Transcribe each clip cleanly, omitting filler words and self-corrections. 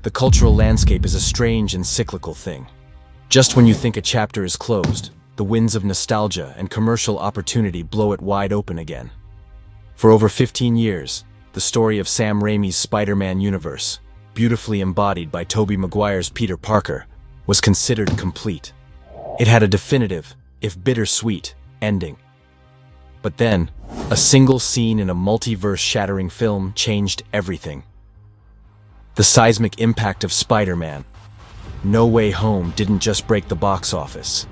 the cultural landscape is a strange and cyclical thing. Just when you think a chapter is closed, the winds of nostalgia and commercial opportunity blow it wide open again. For over 15 years, the story of Sam Raimi's Spider-Man universe, beautifully embodied by Tobey Maguire's Peter Parker, was considered complete. It had a definitive, if bittersweet, ending. But then, a single scene in a multiverse-shattering film changed everything. The seismic impact of Spider-Man No Way Home didn't just break the box office.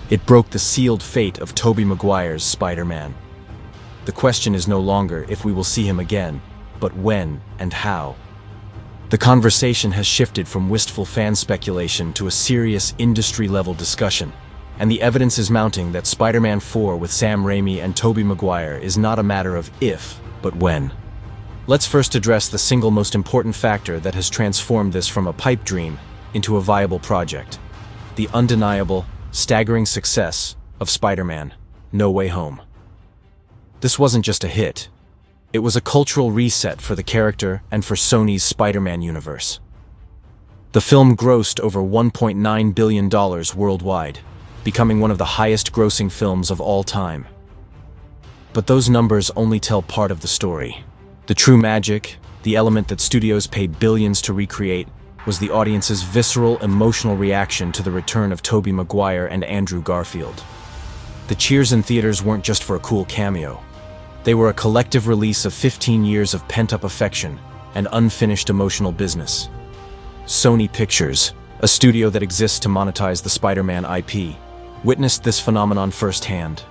It broke the sealed fate of Tobey Maguire's Spider-Man. The question is no longer if we will see him again, but when and how. The conversation has shifted from wistful fan speculation to a serious industry-level discussion, and the evidence is mounting that Spider-Man 4 with Sam Raimi and Tobey Maguire is not a matter of if, but when. Let's first address the single most important factor that has transformed this from a pipe dream into a viable project: the undeniable, staggering success of Spider-Man No Way Home. This wasn't just a hit. It was a cultural reset for the character and for Sony's Spider-Man universe. The film grossed over $1.9 billion worldwide, becoming one of the highest-grossing films of all time. But those numbers only tell part of the story. The true magic, the element that studios pay billions to recreate, was the audience's visceral, emotional reaction to the return of Tobey Maguire and Andrew Garfield. The cheers in theaters weren't just for a cool cameo. They were a collective release of 15 years of pent-up affection and unfinished emotional business. Sony Pictures, a studio that exists to monetize the Spider-Man IP, witnessed this phenomenon firsthand.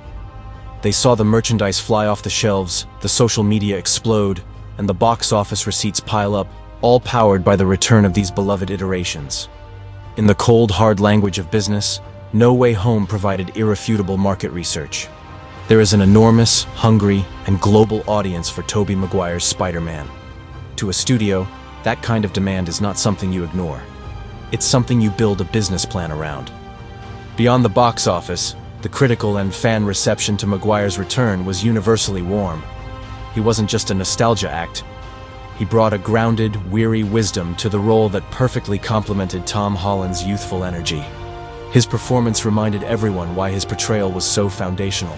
They saw the merchandise fly off the shelves, the social media explode, and the box office receipts pile up, all powered by the return of these beloved iterations. In the cold, hard language of business, No Way Home provided irrefutable market research. There is an enormous, hungry, and global audience for Tobey Maguire's Spider-Man. To a studio, that kind of demand is not something you ignore. It's something you build a business plan around. Beyond the box office, the critical and fan reception to Maguire's return was universally warm. He wasn't just a nostalgia act. He brought a grounded, weary wisdom to the role that perfectly complemented Tom Holland's youthful energy. His performance reminded everyone why his portrayal was so foundational.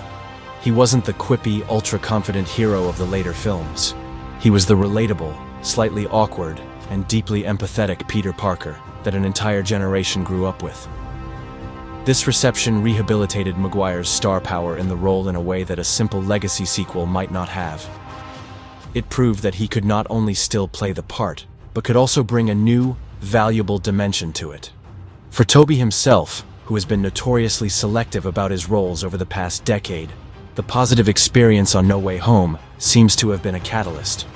He wasn't the quippy, ultra-confident hero of the later films. He was the relatable, slightly awkward, and deeply empathetic Peter Parker that an entire generation grew up with. This reception rehabilitated Maguire's star power in the role in a way that a simple legacy sequel might not have. It proved that he could not only still play the part, but could also bring a new, valuable dimension to it. For Tobey himself, who has been notoriously selective about his roles over the past decade, the positive experience on No Way Home seems to have been a catalyst.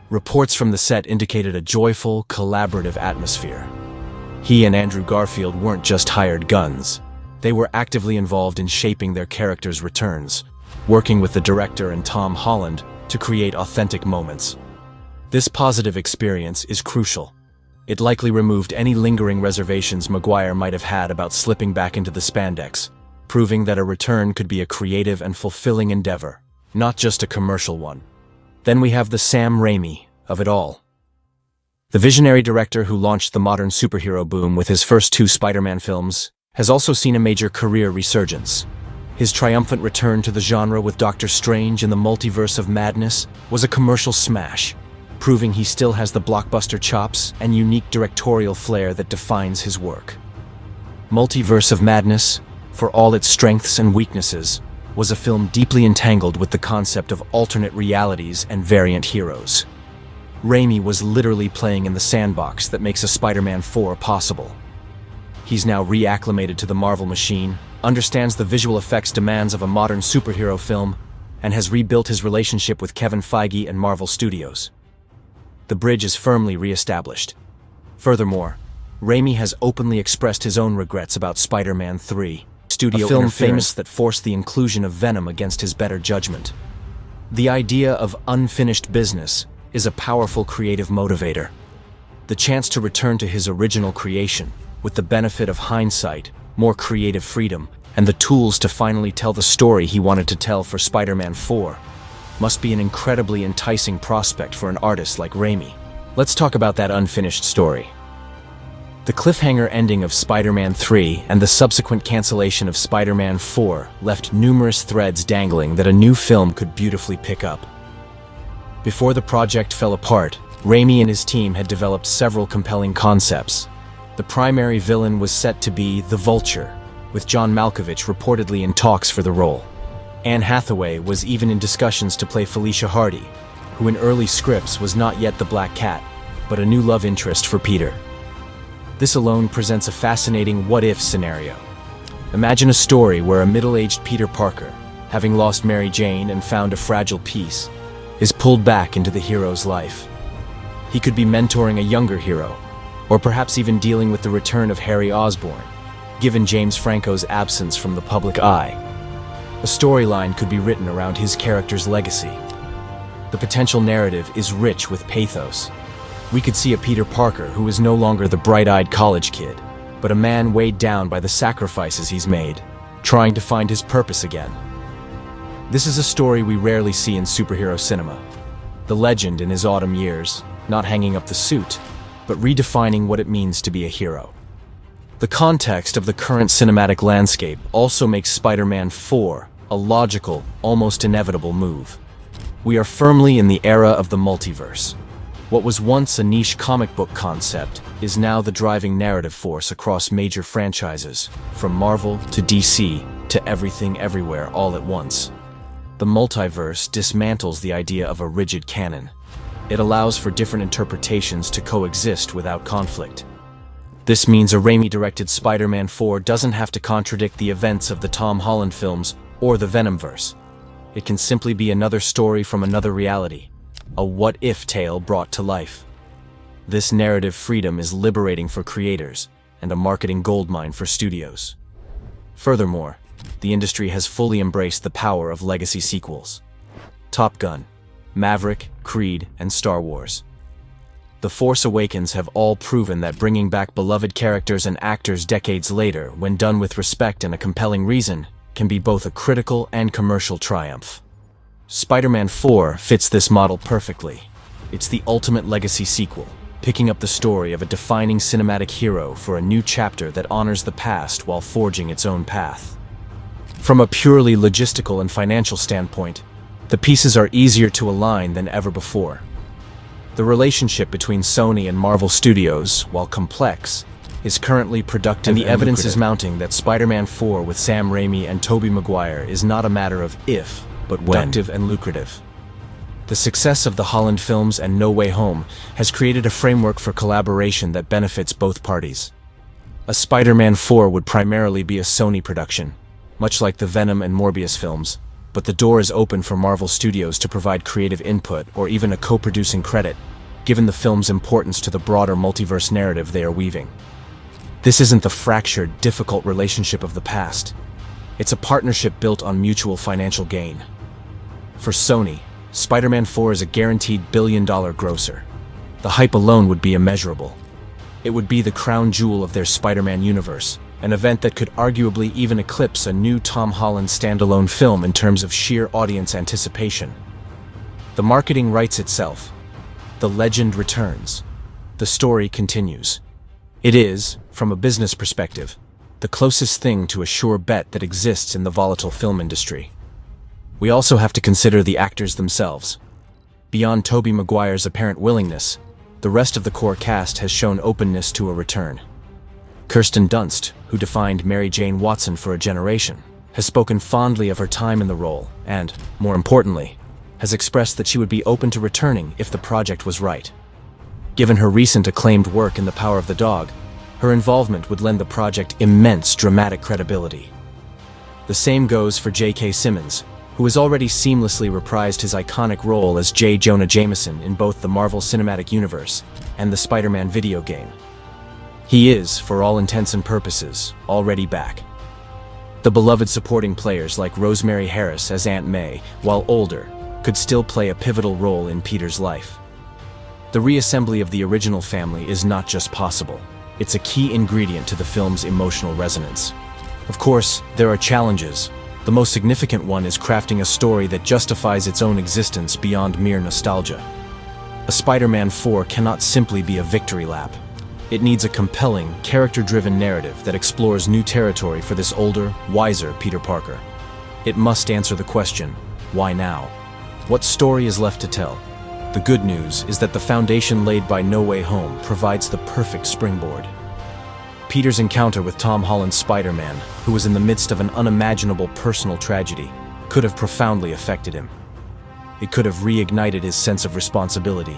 Reports from the set indicated a joyful, collaborative atmosphere. He and Andrew Garfield weren't just hired guns. They were actively involved in shaping their characters' returns, working with the director and Tom Holland to create authentic moments. This positive experience is crucial. It likely removed any lingering reservations Maguire might have had about slipping back into the spandex, proving that a return could be a creative and fulfilling endeavor, not just a commercial one. Then we have the Sam Raimi of it all. The visionary director who launched the modern superhero boom with his first two Spider-Man films has also seen a major career resurgence. His triumphant return to the genre with Doctor Strange in the Multiverse of Madness was a commercial smash, proving he still has the blockbuster chops and unique directorial flair that defines his work. Multiverse of Madness, for all its strengths and weaknesses, was a film deeply entangled with the concept of alternate realities and variant heroes. Raimi was literally playing in the sandbox that makes a Spider-Man 4 possible. He's now reacclimated to the Marvel machine, understands the visual effects demands of a modern superhero film, and has rebuilt his relationship with Kevin Feige and Marvel Studios. The bridge is firmly re-established. Furthermore, Raimi has openly expressed his own regrets about Spider-Man 3, a film famous that forced the inclusion of Venom against his better judgment. The idea of unfinished business is a powerful creative motivator. The chance to return to his original creation, with the benefit of hindsight, more creative freedom, and the tools to finally tell the story he wanted to tell for Spider-Man 4, must be an incredibly enticing prospect for an artist like Raimi. Let's talk about that unfinished story. The cliffhanger ending of Spider-Man 3 and the subsequent cancellation of Spider-Man 4 left numerous threads dangling that a new film could beautifully pick up. Before the project fell apart, Raimi and his team had developed several compelling concepts. The primary villain was set to be the Vulture, with John Malkovich reportedly in talks for the role. Anne Hathaway was even in discussions to play Felicia Hardy, who in early scripts was not yet the Black Cat, but a new love interest for Peter. This alone presents a fascinating what-if scenario. Imagine a story where a middle-aged Peter Parker, having lost Mary Jane and found a fragile piece, is pulled back into the hero's life. He could be mentoring a younger hero, or perhaps even dealing with the return of Harry Osborn, given James Franco's absence from the public eye. A storyline could be written around his character's legacy. The potential narrative is rich with pathos. We could see a Peter Parker who is no longer the bright-eyed college kid, but a man weighed down by the sacrifices he's made, trying to find his purpose again. This is a story we rarely see in superhero cinema. The legend in his autumn years, not hanging up the suit, but redefining what it means to be a hero. The context of the current cinematic landscape also makes Spider-Man 4 a logical, almost inevitable move. We are firmly in the era of the multiverse. What was once a niche comic book concept is now the driving narrative force across major franchises, from Marvel to DC to everything everywhere all at once. The multiverse dismantles the idea of a rigid canon. It allows for different interpretations to coexist without conflict. This means a Raimi-directed Spider-Man 4 doesn't have to contradict the events of the Tom Holland films or the Venomverse. It can simply be another story from another reality, a what-if tale brought to life. This narrative freedom is liberating for creators and a marketing goldmine for studios. Furthermore, the industry has fully embraced the power of legacy sequels. Top Gun, Maverick, Creed, and Star Wars. The Force Awakens have all proven that bringing back beloved characters and actors decades later, when done with respect and a compelling reason, can be both a critical and commercial triumph. Spider-Man 4 fits this model perfectly. It's the ultimate legacy sequel, picking up the story of a defining cinematic hero for a new chapter that honors the past while forging its own path. From a purely logistical and financial standpoint, the pieces are easier to align than ever before. The relationship between Sony and Marvel Studios, while complex, is currently productive and the evidence is mounting that Spider-Man 4 with Sam Raimi and Tobey Maguire is not a matter of if, but when. Productive and lucrative. The success of the Holland films and No Way Home has created a framework for collaboration that benefits both parties. A Spider-Man 4 would primarily be a Sony production, much like the Venom and Morbius films, but the door is open for Marvel Studios to provide creative input or even a co-producing credit, given the film's importance to the broader multiverse narrative they are weaving. This isn't the fractured, difficult relationship of the past. It's a partnership built on mutual financial gain. For Sony, Spider-Man 4 is a guaranteed billion-dollar grosser. The hype alone would be immeasurable. It would be the crown jewel of their Spider-Man universe, an event that could arguably even eclipse a new Tom Holland standalone film in terms of sheer audience anticipation. The marketing writes itself. The legend returns. The story continues. It is, from a business perspective, the closest thing to a sure bet that exists in the volatile film industry. We also have to consider the actors themselves. Beyond Tobey Maguire's apparent willingness, the rest of the core cast has shown openness to a return. Kirsten Dunst, who defined Mary Jane Watson for a generation, has spoken fondly of her time in the role and, more importantly, has expressed that she would be open to returning if the project was right. Given her recent acclaimed work in The Power of the Dog, her involvement would lend the project immense dramatic credibility. The same goes for J.K. Simmons, who has already seamlessly reprised his iconic role as J. Jonah Jameson in both the Marvel Cinematic Universe and the Spider-Man video game. He is, for all intents and purposes, already back. The beloved supporting players like Rosemary Harris as Aunt May, while older, could still play a pivotal role in Peter's life. The reassembly of the original family is not just possible, it's a key ingredient to the film's emotional resonance. Of course, there are challenges. The most significant one is crafting a story that justifies its own existence beyond mere nostalgia. A Spider-Man 4 cannot simply be a victory lap. It needs a compelling, character-driven narrative that explores new territory for this older, wiser Peter Parker. It must answer the question, why now? What story is left to tell? The good news is that the foundation laid by No Way Home provides the perfect springboard. Peter's encounter with Tom Holland's Spider-Man, who was in the midst of an unimaginable personal tragedy, could have profoundly affected him. It could have reignited his sense of responsibility,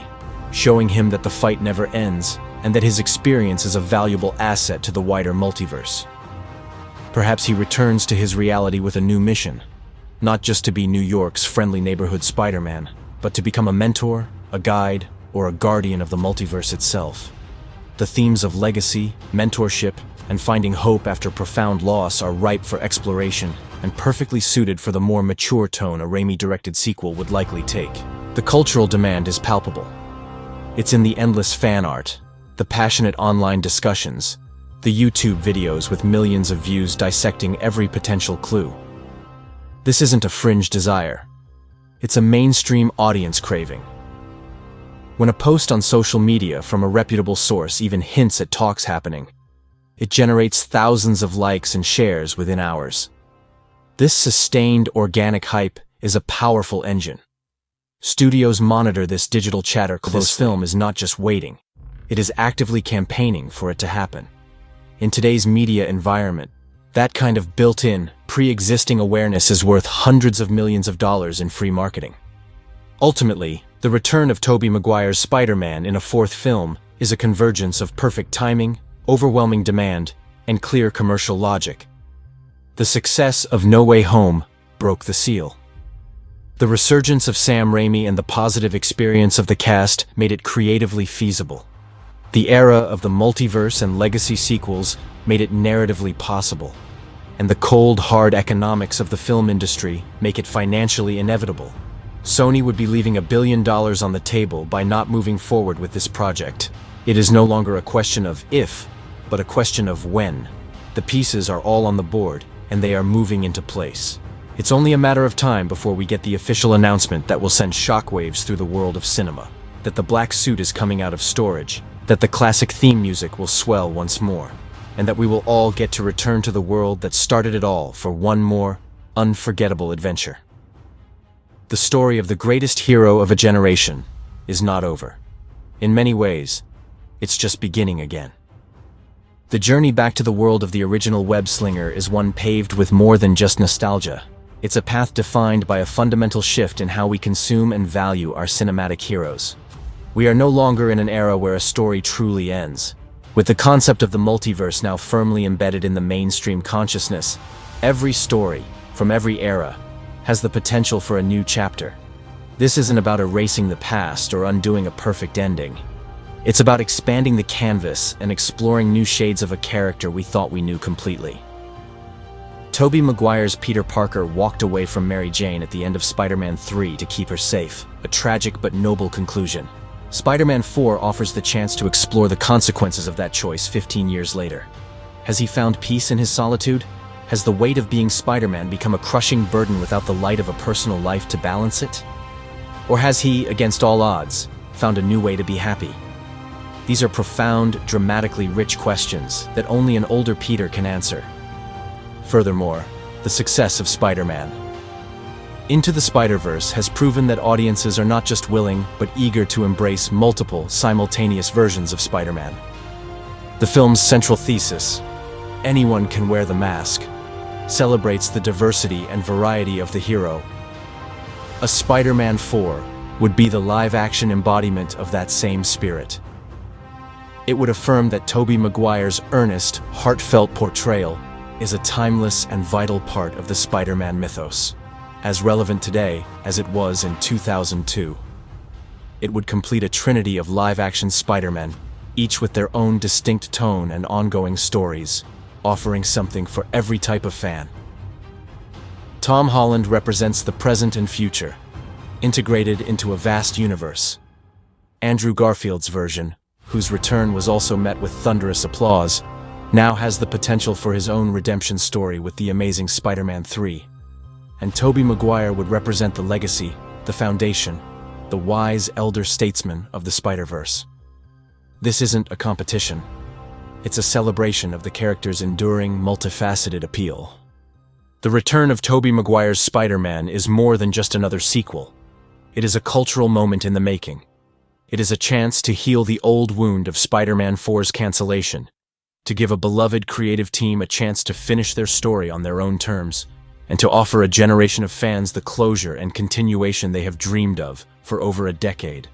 showing him that the fight never ends and that his experience is a valuable asset to the wider multiverse. Perhaps he returns to his reality with a new mission, not just to be New York's friendly neighborhood Spider-Man, but to become a mentor, a guide, or a guardian of the multiverse itself. The themes of legacy, mentorship, and finding hope after profound loss are ripe for exploration and perfectly suited for the more mature tone a Raimi-directed sequel would likely take. The cultural demand is palpable. It's in the endless fan art, the passionate online discussions, the YouTube videos with millions of views dissecting every potential clue. This isn't a fringe desire. It's a mainstream audience craving. When a post on social media from a reputable source even hints at talks happening, it generates thousands of likes and shares within hours. This sustained organic hype is a powerful engine. Studios monitor this digital chatter closely. This film is not just waiting. It is actively campaigning for it to happen. In today's media environment, that kind of built-in, pre-existing awareness is worth hundreds of millions of dollars in free marketing. Ultimately, the return of Tobey Maguire's Spider-Man in a fourth film is a convergence of perfect timing, overwhelming demand, and clear commercial logic. The success of No Way Home broke the seal. The resurgence of Sam Raimi and the positive experience of the cast made it creatively feasible. The era of the multiverse and legacy sequels made it narratively possible. And the cold, hard economics of the film industry make it financially inevitable. Sony would be leaving $1 billion on the table by not moving forward with this project. It is no longer a question of if, but a question of when. The pieces are all on the board, and they are moving into place. It's only a matter of time before we get the official announcement that will send shockwaves through the world of cinema, that the black suit is coming out of storage, that the classic theme music will swell once more, and that we will all get to return to the world that started it all for one more unforgettable adventure. The story of the greatest hero of a generation is not over. In many ways, it's just beginning again. The journey back to the world of the original web-slinger is one paved with more than just nostalgia. It's a path defined by a fundamental shift in how we consume and value our cinematic heroes. We are no longer in an era where a story truly ends. With the concept of the multiverse now firmly embedded in the mainstream consciousness, every story, from every era, has the potential for a new chapter. This isn't about erasing the past or undoing a perfect ending. It's about expanding the canvas and exploring new shades of a character we thought we knew completely. Tobey Maguire's Peter Parker walked away from Mary Jane at the end of Spider-Man 3 to keep her safe, a tragic but noble conclusion. Spider-Man 4 offers the chance to explore the consequences of that choice 15 years later. Has he found peace in his solitude? Has the weight of being Spider-Man become a crushing burden without the light of a personal life to balance it? Or has he, against all odds, found a new way to be happy? These are profound, dramatically rich questions that only an older Peter can answer. Furthermore, the success of Spider-Man. Into the Spider-Verse has proven that audiences are not just willing, but eager to embrace multiple, simultaneous versions of Spider-Man. The film's central thesis, anyone can wear the mask, celebrates the diversity and variety of the hero. A Spider-Man 4 would be the live-action embodiment of that same spirit. It would affirm that Tobey Maguire's earnest, heartfelt portrayal is a timeless and vital part of the Spider-Man mythos, as relevant today as it was in 2002. It would complete a trinity of live-action Spider-Men, each with their own distinct tone and ongoing stories, offering something for every type of fan. Tom Holland represents the present and future, integrated into a vast universe. Andrew Garfield's version, whose return was also met with thunderous applause, now has the potential for his own redemption story with The Amazing Spider-Man 3. And Tobey Maguire would represent the legacy, the foundation, the wise elder statesman of the Spider-Verse. This isn't a competition. It's a celebration of the character's enduring, multifaceted appeal. The return of Tobey Maguire's Spider-Man is more than just another sequel. It is a cultural moment in the making. It is a chance to heal the old wound of Spider-Man 4's cancellation, to give a beloved creative team a chance to finish their story on their own terms, and to offer a generation of fans the closure and continuation they have dreamed of for over a decade.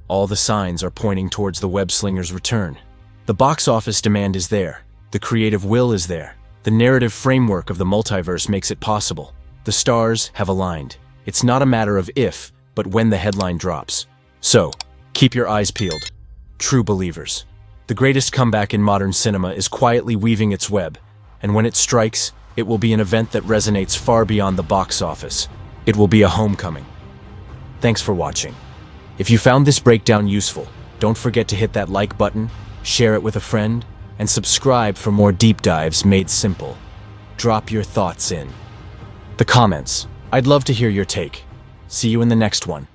All the signs are pointing towards the web-slinger's return. The box office demand is there. The creative will is there. The narrative framework of the multiverse makes it possible. The stars have aligned. It's not a matter of if, but when the headline drops. So, keep your eyes peeled. True believers. The greatest comeback in modern cinema is quietly weaving its web, and when it strikes, it will be an event that resonates far beyond the box office. It will be a homecoming. Thanks for watching. If you found this breakdown useful, don't forget to hit that like button, share it with a friend, and subscribe for more deep dives made simple. Drop your thoughts in the comments. I'd love to hear your take. See you in the next one.